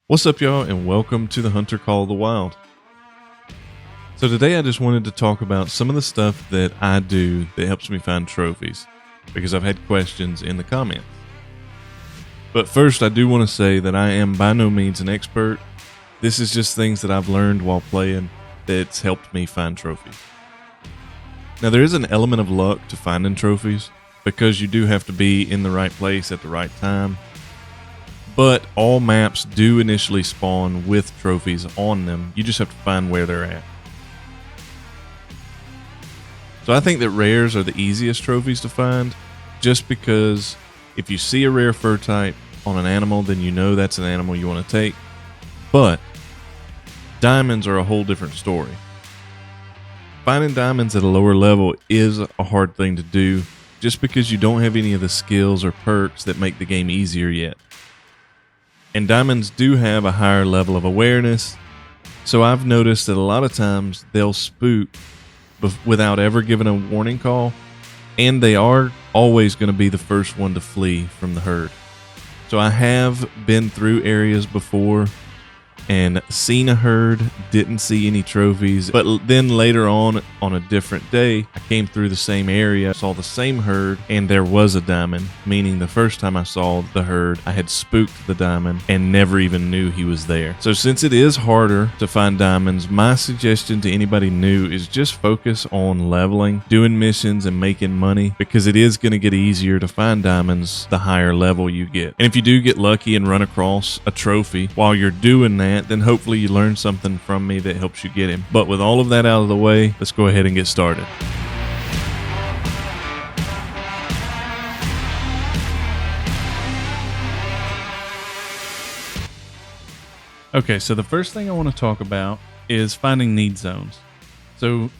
What's up, y'all, and welcome to the Hunter Call of the Wild. So today I just wanted to talk about some of the stuff that I do that helps me find trophies, because I've had questions in the comments. But first, I do want to say that I am by no means an expert. This is just things that I've learned while playing that's helped me find trophies. Now, there is an element of luck to finding trophies, because you do have to be in the right place at the right time. But all maps do initially spawn with trophies on them. You just have to find where they're at. So I think that rares are the easiest trophies to find, just because if you see a rare fur type on an animal, then you know that's an animal you want to take. But diamonds are a whole different story. Finding diamonds at a lower level is a hard thing to do, just because you don't have any of the skills or perks that make the game easier yet. And diamonds do have a higher level of awareness, so I've noticed that a lot of times they'll spook without ever giving a warning call, and they are always going to be the first one to flee from the herd. So I have been through areas before and seen a herd, didn't see any trophies, but then later on a different day, I came through the same area, saw the same herd, and there was a diamond, meaning the first time I saw the herd, I had spooked the diamond and never even knew he was there. So since it is harder to find diamonds, my suggestion to anybody new is just focus on leveling, doing missions, and making money, because it is going to get easier to find diamonds the higher level you get. And if you do get lucky and run across a trophy while you're doing that, then hopefully you learn something from me that helps you get him. But with all of that out of the way, let's go ahead and get started. Okay, so the first thing I want to talk about is finding need zones. So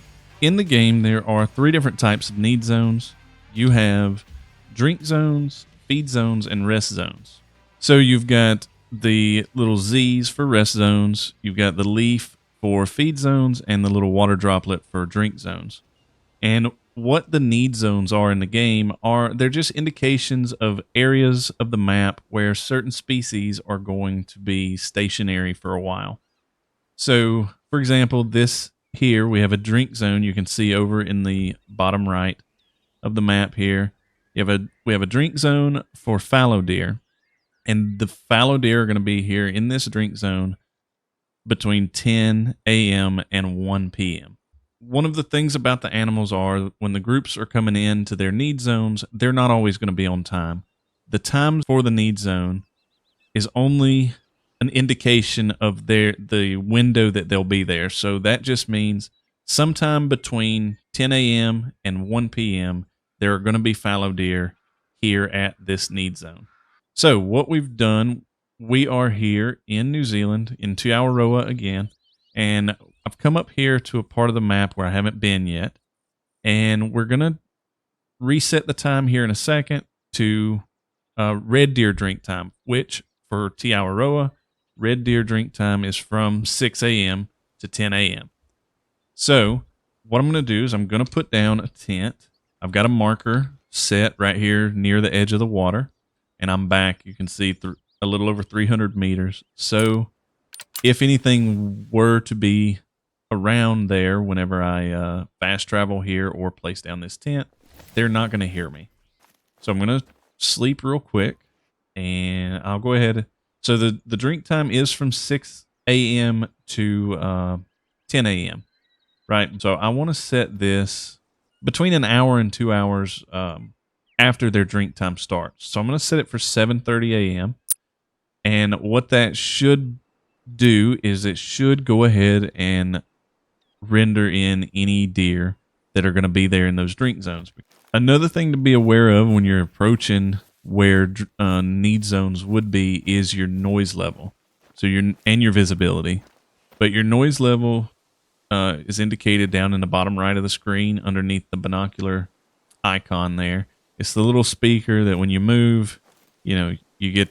in the game, there are 3 different types of need zones. You have drink zones, feed zones, and rest zones. So you've got the little Z's for rest zones, you've got the leaf for feed zones, and the little water droplet for drink zones. And what the need zones are in the game they're just indications of areas of the map where certain species are going to be stationary for a while. So, for example, this here, we have a drink zone you can see over in the bottom right of the map here. We have a drink zone for fallow deer. And the fallow deer are going to be here in this drink zone between 10 a.m. and 1 p.m. One of the things about the animals are when the groups are coming in to their need zones, they're not always going to be on time. The time for the need zone is only an indication of the window that they'll be there. So that just means sometime between 10 a.m. and 1 p.m., there are going to be fallow deer here at this need zone. So what we've done, we are here in New Zealand in Te Awaroa again, and I've come up here to a part of the map where I haven't been yet, and we're going to reset the time here in a second to red deer drink time, which for Te Awaroa, red deer drink time is from 6 a.m. to 10 a.m. So what I'm going to do is I'm going to put down a tent. I've got a marker set right here near the edge of the water. And I'm back. You can see a little over 300 meters. So if anything were to be around there whenever I fast travel here or place down this tent, they're not going to hear me. So I'm going to sleep real quick, and I'll go ahead. So the drink time is from 6 a.m. to 10 a.m., right? So I want to set this between an hour and 2 hours after their drink time starts. So I'm going to set it for 7:30 a.m. And what that should do is it should go ahead and render in any deer that are going to be there in those drink zones. Another thing to be aware of when you're approaching where need zones would be is your noise level. So your visibility. But your noise level is indicated down in the bottom right of the screen underneath the binocular icon there. It's the little speaker that when you move, you get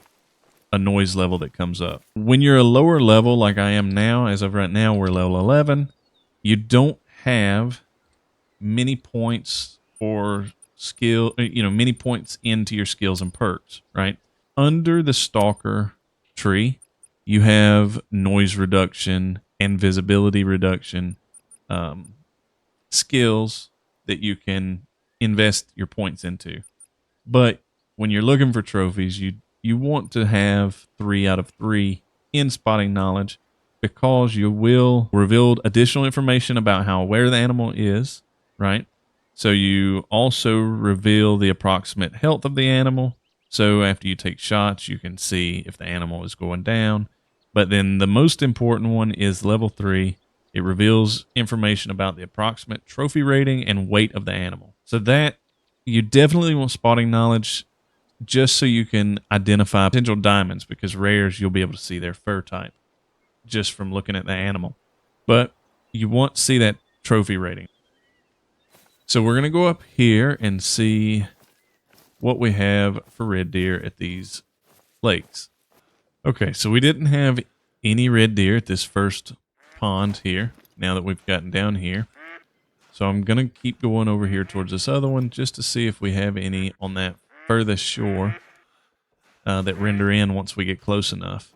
a noise level that comes up. When you're a lower level like I am now, as of right now, we're level 11, you don't have many points or many points into your skills and perks, right? Under the stalker tree, you have noise reduction and visibility reduction um, skills that you can invest your points into. But when you're looking for trophies, you want to have 3 out of 3 in spotting knowledge, because you will reveal additional information about how aware the animal is, right? So you also reveal the approximate health of the animal. So after you take shots, you can see if the animal is going down. But then the most important one is level 3. It reveals information about the approximate trophy rating and weight of the animal. So that you definitely want spotting knowledge, just so you can identify potential diamonds, because rares you'll be able to see their fur type just from looking at the animal. But you want to see that trophy rating. So we're going to go up here and see what we have for red deer at these lakes. Okay, so we didn't have any red deer at this first pond here, now that we've gotten down here. So I'm going to keep going over here towards this other one just to see if we have any on that furthest shore that render in once we get close enough.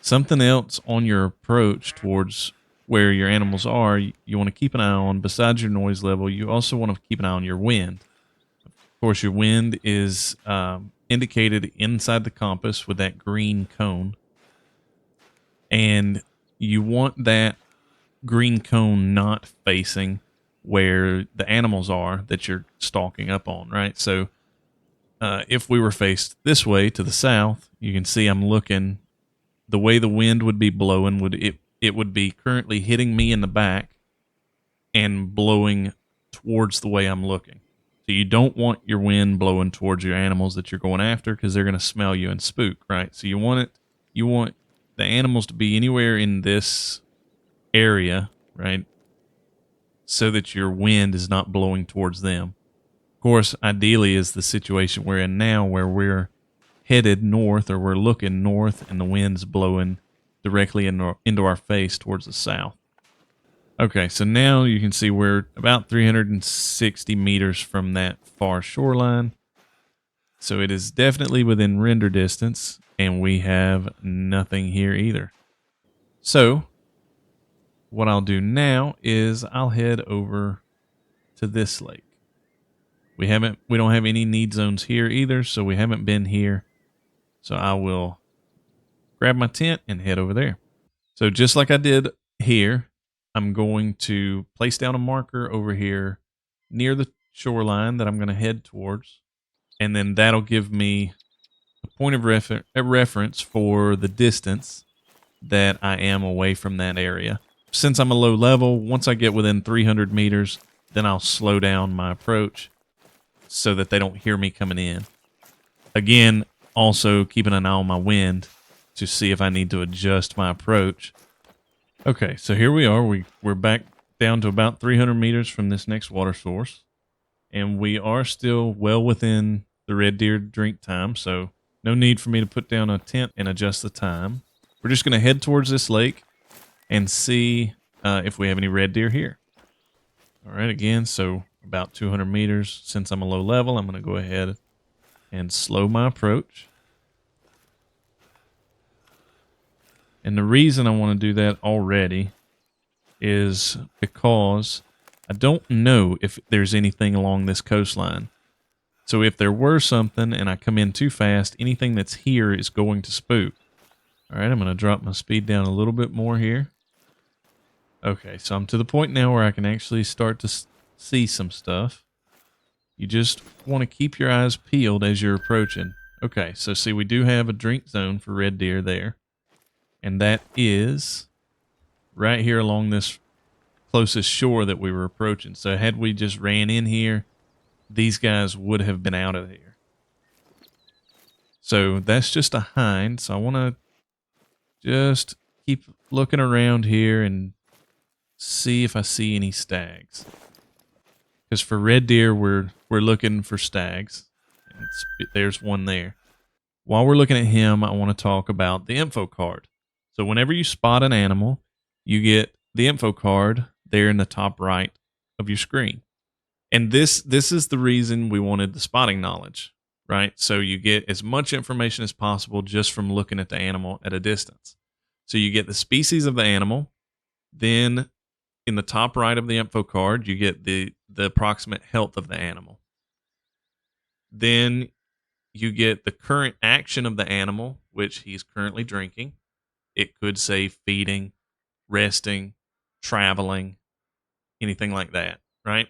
Something else on your approach towards where your animals are, you want to keep an eye on, besides your noise level, you also want to keep an eye on your wind. Of course, your wind is indicated inside the compass with that green cone. And you want that green cone not facing where the animals are that you're stalking up on, right? So if we were faced this way to the south, you can see I'm looking, the way the wind would be blowing, it would be currently hitting me in the back and blowing towards the way I'm looking. So you don't want your wind blowing towards your animals that you're going after, because they're going to smell you and spook, right? So you want the animals to be anywhere in this area, right? So that your wind is not blowing towards them. Of course, ideally is the situation we're in now, where we're headed north, or we're looking north, and the wind's blowing directly into our face towards the south. Okay, so now you can see we're about 360 meters from that far shoreline. So it is definitely within render distance, and we have nothing here either. So what I'll do now is I'll head over to this lake. We don't have any need zones here either, so we haven't been here. So I will grab my tent and head over there. So just like I did here, I'm going to place down a marker over here near the shoreline that I'm going to head towards. And then that'll give me a point of reference for the distance that I am away from that area. Since I'm a low level, once I get within 300 meters, then I'll slow down my approach so that they don't hear me coming in. Again, also keeping an eye on my wind to see if I need to adjust my approach. Okay, so here we are. We're back down to about 300 meters from this next water source. And we are still well within the red deer drink time, so no need for me to put down a tent and adjust the time. We're just going to head towards this lake and see if we have any red deer here. All right, again, so about 200 meters. Since I'm a low level, I'm going to go ahead and slow my approach. And the reason I want to do that already is because I don't know if there's anything along this coastline. So if there were something and I come in too fast, anything that's here is going to spook. All right, I'm going to drop my speed down a little bit more here. Okay, so I'm to the point now where I can actually start to see some stuff. You just want to keep your eyes peeled as you're approaching. Okay, so see, we do have a drink zone for red deer there. And that is right here along this closest shore that we were approaching. So had we just ran in here, these guys would have been out of here. So that's just a hind. So I want to just keep looking around here and see if I see any stags. Because for red deer, we're looking for stags. And there's one there. While we're looking at him, I want to talk about the info card. So whenever you spot an animal, you get the info card there in the top right of your screen. And this is the reason we wanted the spotting knowledge. right? So you get as much information as possible just from looking at the animal at a distance. So you get the species of the animal, then in the top right of the info card, you get the approximate health of the animal. Then you get the current action of the animal, which he's currently drinking. It could say feeding, resting, traveling, anything like that, right?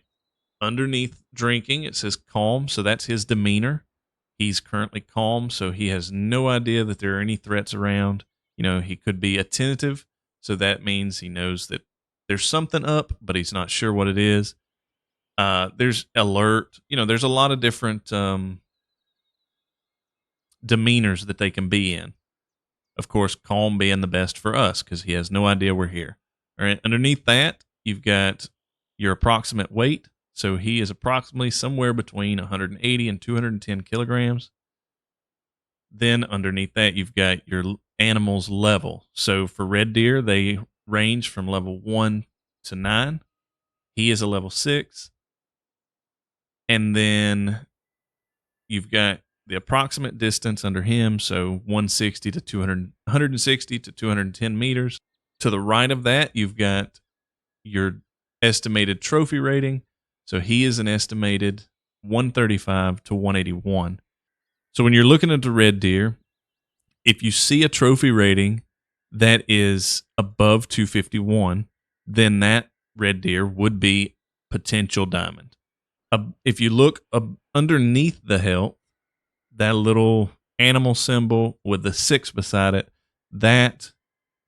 Underneath drinking, it says calm, so that's his demeanor. He's currently calm, so he has no idea that there are any threats around. He could be attentive, so that means he knows that there's something up, but he's not sure what it is. There's alert. There's a lot of different demeanors that they can be in. Of course, calm being the best for us because he has no idea we're here. All right. Underneath that, you've got your approximate weight. So he is approximately somewhere between 180 and 210 kilograms. Then underneath that, you've got your animal's level. So for red deer, they range from level 1 to 9. He is a level 6. And then you've got the approximate distance under him, so 160 to 200, 160 to 210 meters. To the right of that, you've got your estimated trophy rating. So he is an estimated 135 to 181. So when you're looking at the red deer, if you see a trophy rating that is above 251, then that red deer would be potential diamond. If you look underneath the health, that little animal symbol with the 6 beside it, that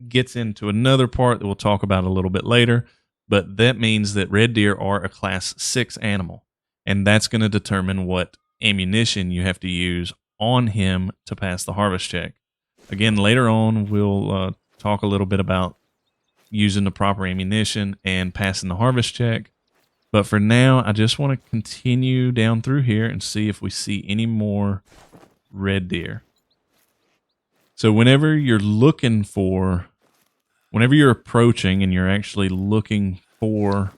gets into another part that we'll talk about a little bit later. But that means that red deer are a class 6 animal. And that's going to determine what ammunition you have to use on him to pass the harvest check. Again, later on, we'll talk a little bit about using the proper ammunition and passing the harvest check. But for now, I just want to continue down through here and see if we see any more red deer. So whenever you're approaching and you're actually looking for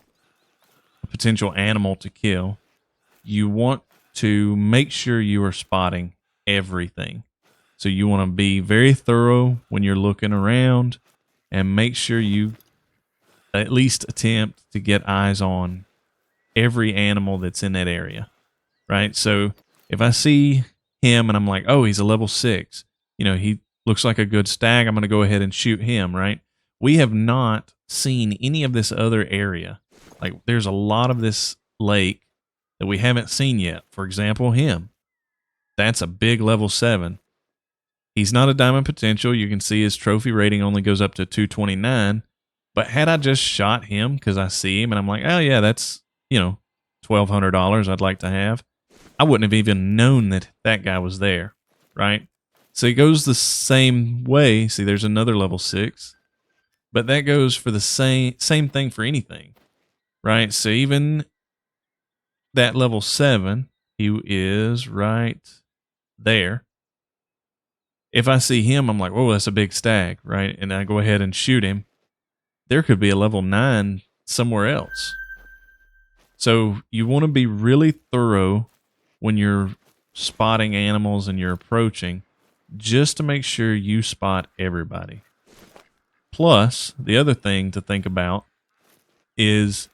a potential animal to kill, you want to make sure you are spotting everything. So you want to be very thorough when you're looking around and make sure you at least attempt to get eyes on every animal that's in that area, right? So if I see him and I'm like, oh, he's a level 6, he looks like a good stag, I'm going to go ahead and shoot him, right? We have not seen any of this other area. Like there's a lot of this lake that we haven't seen yet. For example, him. That's a big level 7. He's not a diamond potential. You can see his trophy rating only goes up to 229. But had I just shot him because I see him and I'm like, oh yeah, that's, $1,200 I'd like to have, I wouldn't have even known that that guy was there, right? So it goes the same way. See, there's another level 6, but that goes for the same thing for anything, right? So even that level 7, he is right there. If I see him, I'm like, whoa, that's a big stag, right? And I go ahead and shoot him. There could be a level 9 somewhere else. So you want to be really thorough when you're spotting animals and you're approaching, just to make sure you spot everybody. Plus, the other thing to think about is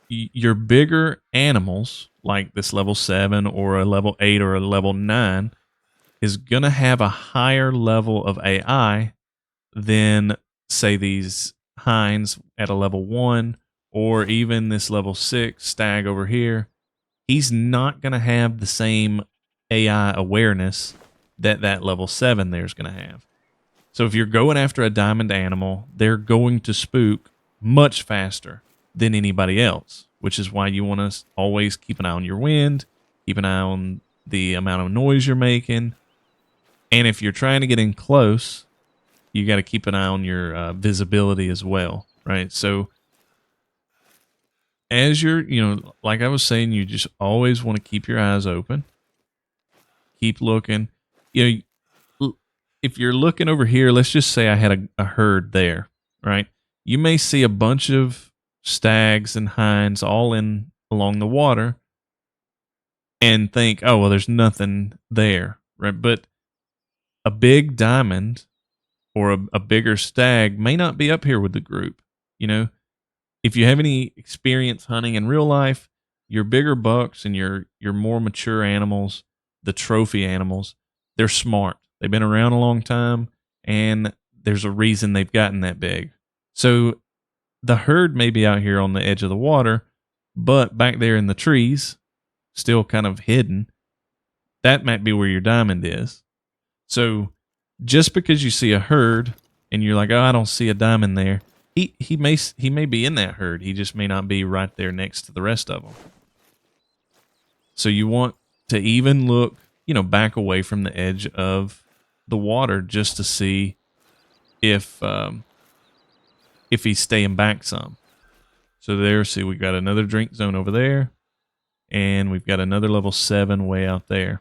your bigger animals, like this level 7 or a level 8 or a level 9, is going to have a higher level of AI than, say, these hinds at a level 1 or even this level 6 stag over here. He's not going to have the same AI awareness that level 7 there's going to have. So if you're going after a diamond animal, they're going to spook much faster than anybody else, which is why you want to always keep an eye on your wind, keep an eye on the amount of noise you're making. And if you're trying to get in close, you got to keep an eye on your visibility as well, right? So as you're, like I was saying, you just always want to keep your eyes open, keep looking. If you're looking over here, let's just say I had a herd there, right? You may see a bunch of stags and hinds all in along the water, and think, oh, well, there's nothing there, right? But a big diamond or a bigger stag may not be up here with the group. You know, if you have any experience hunting in real life, your bigger bucks and your more mature animals, the trophy animals, they're smart. They've been around a long time, and there's a reason they've gotten that big. So the herd may be out here on the edge of the water, but back there in the trees, still kind of hidden, that might be where your diamond is. So just because you see a herd and you're like, "Oh, I don't see a diamond there," he may be in that herd. He just may not be right there next to the rest of them. So you want to even look, back away from the edge of the water just to see if he's staying back some. So there, see, we got another drink zone over there, and we've got another level 7 way out there.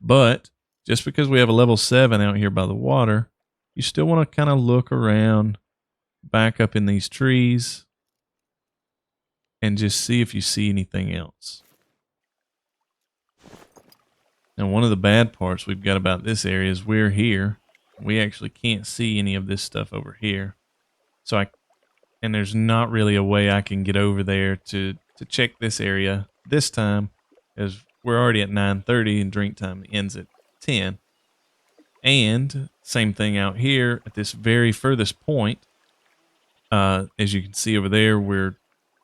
But just because we have a level 7 out here by the water, you still want to kind of look around, back up in these trees, and just see if you see anything else. And one of the bad parts we've got about this area is we're here. We actually can't see any of this stuff over here. And there's not really a way I can get over there to check this area this time, as we're already at 9:30 and drink time ends at 10. And same thing out here at this very furthest point. As you can see over there, we're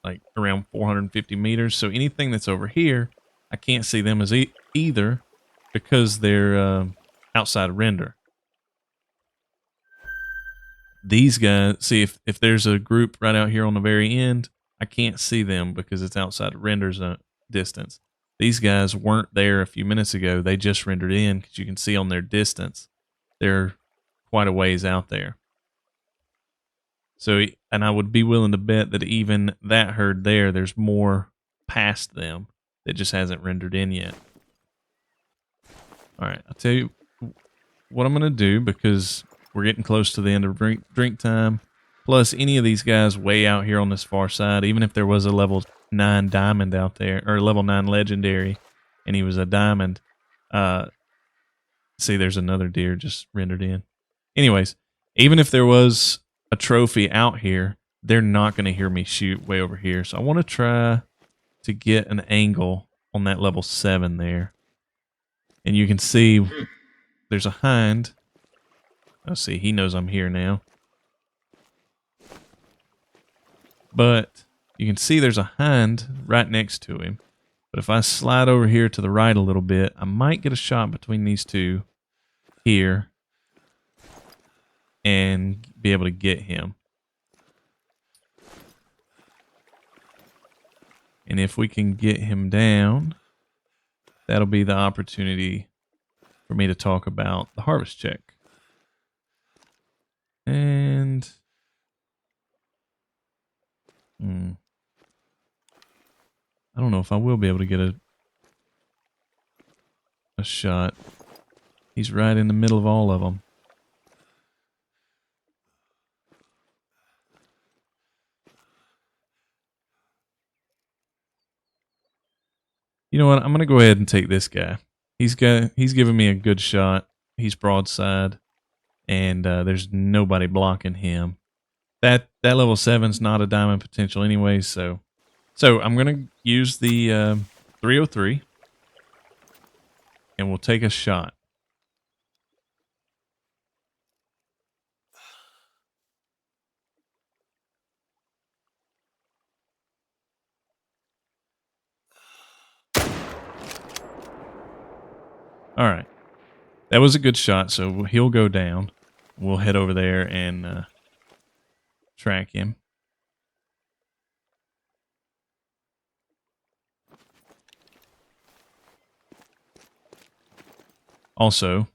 like around 450 meters. So anything that's over here, I can't see them as either because they're outside of render. These guys, see, if there's a group right out here on the very end, I can't see them because it's outside of render zone distance. These guys weren't there a few minutes ago. They just rendered in because you can see on their distance, they're quite a ways out there. So, and I would be willing to bet that even that herd there, there's more past them that just hasn't rendered in yet. All right, I'll tell you what I'm going to do because we're getting close to the end of drink time. Plus, any of these guys way out here on this far side, even if there was a level 9 diamond out there, or level 9 legendary, and he was a diamond, see, there's another deer just rendered in. Anyways, even if there was a trophy out here, they're not going to hear me shoot way over here. So I want to try to get an angle on that level 7 there. And you can see there's a hind. Let's see, he knows I'm here now. But you can see there's a hind right next to him. But if I slide over here to the right a little bit, I might get a shot between these two here and be able to get him. And if we can get him down, that'll be the opportunity for me to talk about the harvest check. And I don't know if I will be able to get a shot. He's right in the middle of all of them. You know what? I'm going to go ahead and take this guy. He's giving me a good shot. He's broadside, and there's nobody blocking him. That level 7's not a diamond potential anyway, so I'm going to use the 303, and we'll take a shot. All right. That was a good shot, so he'll go down. We'll head over there and track him. Also,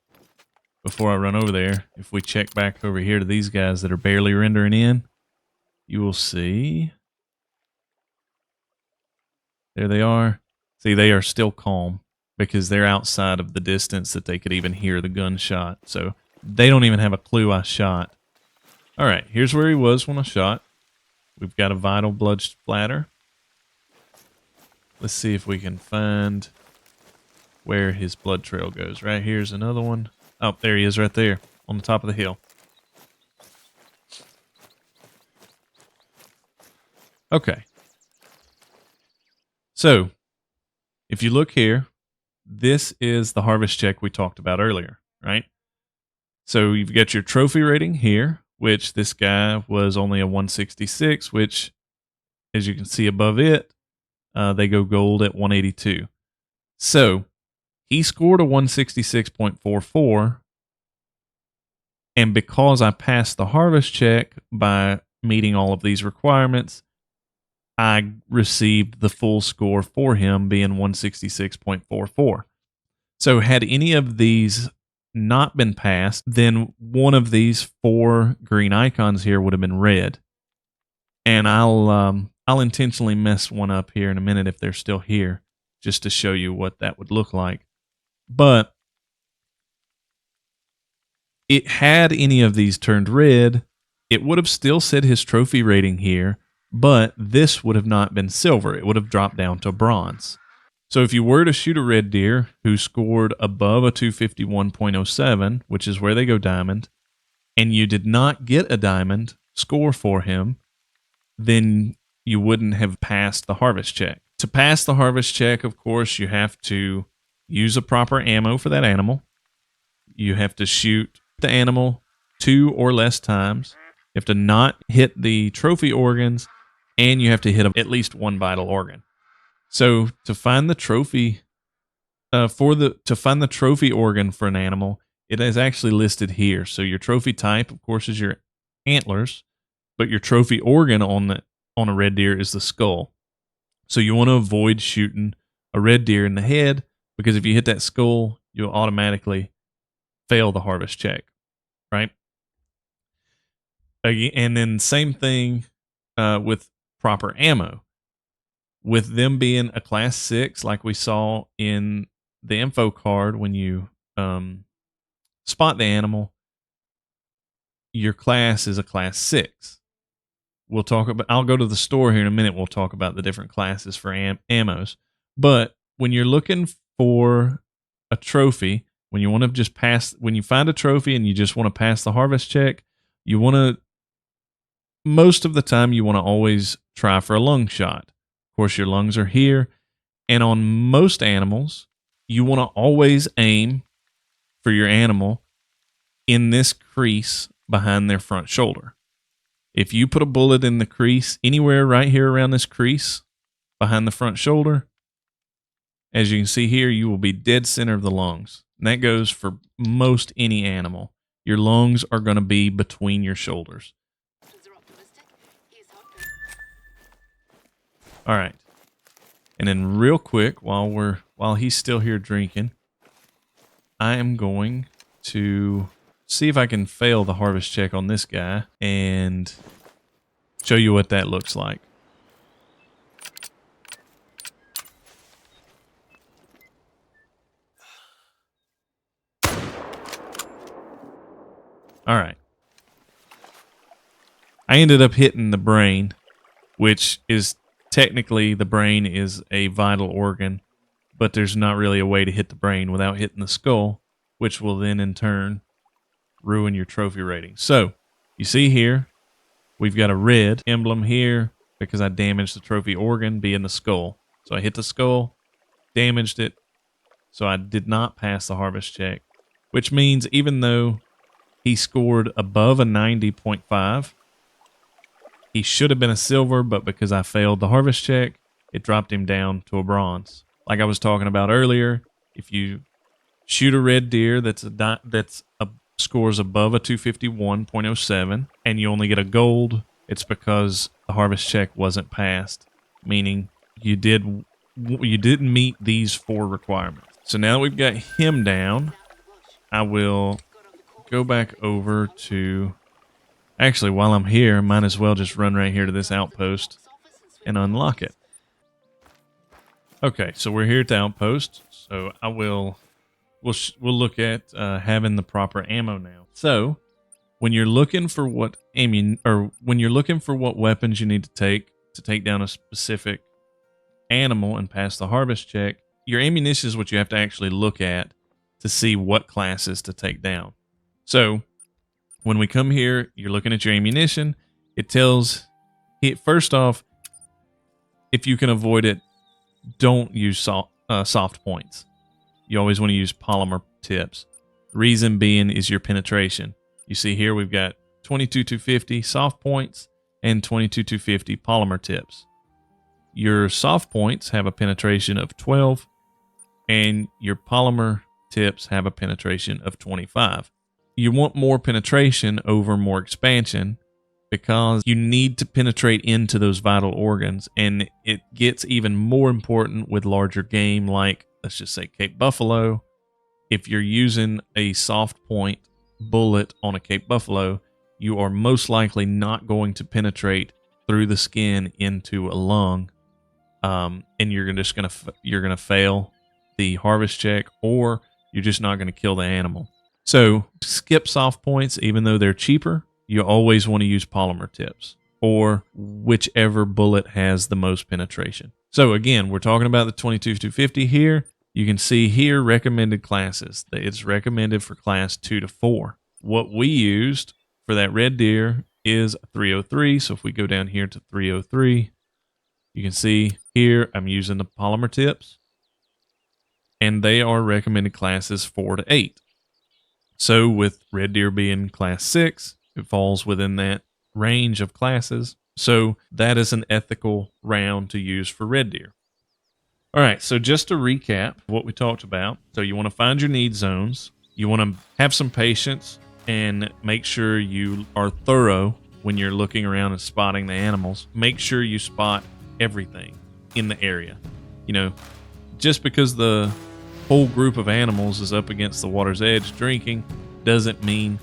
before I run over there, if we check back over here to these guys that are barely rendering in, you will see. There they are. See, they are still calm because they're outside of the distance that they could even hear the gunshot. So they don't even have a clue I shot. All right, here's where he was when I shot. We've got a vital blood splatter. Let's see if we can find where his blood trail goes. Right here's another one. Oh, there he is right there on the top of the hill. Okay. So, if you look here, this is the harvest check we talked about earlier, right? So you've got your trophy rating here, which this guy was only a 166, which, as you can see above it, they go gold at 182. So he scored a 166.44, and because I passed the harvest check by meeting all of these requirements, I received the full score for him being 166.44. So had any of these not been passed, then one of these 4 green icons here would have been red. And I'll intentionally mess one up here in a minute if they're still here, just to show you what that would look like. But it had any of these turned red, it would have still said his trophy rating here, but this would have not been silver. It would have dropped down to bronze. So if you were to shoot a red deer who scored above a 251.07, which is where they go diamond, and you did not get a diamond score for him, then you wouldn't have passed the harvest check. To pass the harvest check, of course, you have to use a proper ammo for that animal. You have to shoot the animal 2 or less times. You have to not hit the trophy organs, and you have to hit at least one vital organ. So to find the trophy trophy organ for an animal, it is actually listed here. So your trophy type, of course, is your antlers, but your trophy organ on a red deer is the skull. So you want to avoid shooting a red deer in the head, because if you hit that skull, you'll automatically fail the harvest check, right? And then same thing with proper ammo. With them being a class 6, like we saw in the info card, when you spot the animal, your class is a class 6. I'll go to the store here in a minute. We'll talk about the different classes for ammos. But when you're looking for a trophy, when you want to just when you find a trophy and you just want to pass the harvest check, most of the time you want to always try for a lung shot. Of course, your lungs are here. And on most animals, you want to always aim for your animal in this crease behind their front shoulder. If you put a bullet in the crease anywhere right here around this crease behind the front shoulder, as you can see here, you will be dead center of the lungs. And that goes for most any animal. Your lungs are going to be between your shoulders. All right. And then real quick, while he's still here drinking, I am going to see if I can fail the harvest check on this guy and show you what that looks like. All right. I ended up hitting the brain, which is technically, the brain is a vital organ, but there's not really a way to hit the brain without hitting the skull, which will then in turn ruin your trophy rating. So you see here, we've got a red emblem here because I damaged the trophy organ being the skull. So I hit the skull, damaged it, so I did not pass the harvest check, which means even though he scored above a 90.5, he should have been a silver, but because I failed the harvest check, it dropped him down to a bronze. Like I was talking about earlier, if you shoot a red deer scores above a 251.07 and you only get a gold, it's because the harvest check wasn't passed, meaning you didn't meet these 4 requirements. So now that we've got him down, I will go back over to... Actually, while I'm here, I might as well just run right here to this outpost and unlock it. Okay, so we're here at the outpost. So we'll look at having the proper ammo now. So when you're looking for what weapons you need to take down a specific animal and pass the harvest check, your ammunition is what you have to actually look at to see what classes to take down. So when we come here, you're looking at your ammunition. It tells it first off, if you can avoid it, don't use soft points. You always want to use polymer tips. Reason being is your penetration. You see here we've got 22-250 soft points and 22-250 polymer tips. Your soft points have a penetration of 12 and your polymer tips have a penetration of 25. You want more penetration over more expansion because you need to penetrate into those vital organs, and it gets even more important with larger game like, let's just say, Cape Buffalo. If you're using a soft point bullet on a Cape Buffalo, you are most likely not going to penetrate through the skin into a lung, and you're gonna fail the harvest check, or you're just not going to kill the animal. So skip soft points, even though they're cheaper. You always want to use polymer tips or whichever bullet has the most penetration. So again, we're talking about the 22-250 here. You can see here recommended classes. It's recommended for class 2 to 4. What we used for that red deer is 303. So if we go down here to 303, you can see here I'm using the polymer tips, and they are recommended classes 4 to 8. So with red deer being class 6, it falls within that range of classes. So that is an ethical round to use for red deer. All right, so just to recap what we talked about. So you want to find your need zones. You want to have some patience and make sure you are thorough when you're looking around and spotting the animals. Make sure you spot everything in the area. You know, just because the whole group of animals is up against the water's edge drinking doesn't mean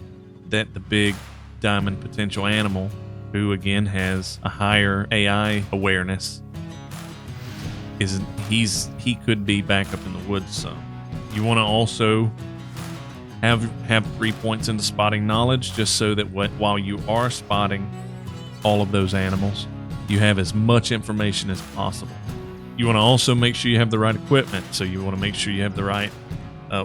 that the big diamond potential animal, who again has a higher AI awareness, he could be back up in the woods some. You want to also have 3 points into spotting knowledge, just so that while you are spotting all of those animals, you have as much information as possible. You want to also make sure you have the right equipment. So you want to make sure you have the right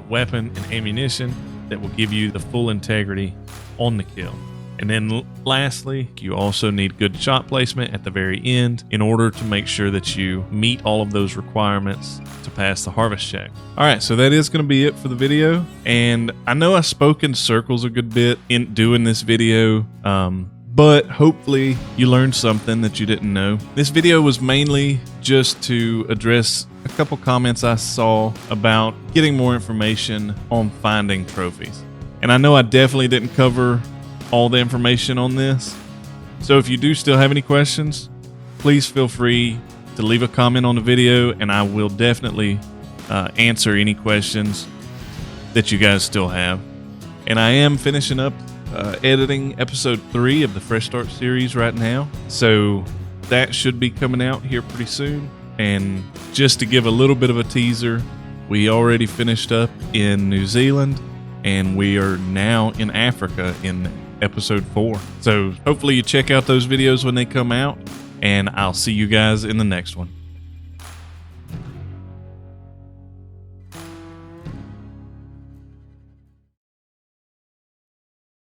weapon and ammunition that will give you the full integrity on the kill. And then lastly, you also need good shot placement at the very end in order to make sure that you meet all of those requirements to pass the harvest check. All right, so that is going to be it for the video. And I know I spoke in circles a good bit in doing this video, but hopefully you learned something that you didn't know. This video was mainly just to address a couple comments I saw about getting more information on finding trophies. And I know I definitely didn't cover all the information on this. So if you do still have any questions, please feel free to leave a comment on the video, and I will definitely answer any questions that you guys still have. And I am finishing up editing episode 3 of the Fresh Start series right now, so that should be coming out here pretty soon. And just to give a little bit of a teaser, we already finished up in New Zealand, and we are now in Africa in episode 4. So hopefully you check out those videos when they come out, and I'll see you guys in the next one.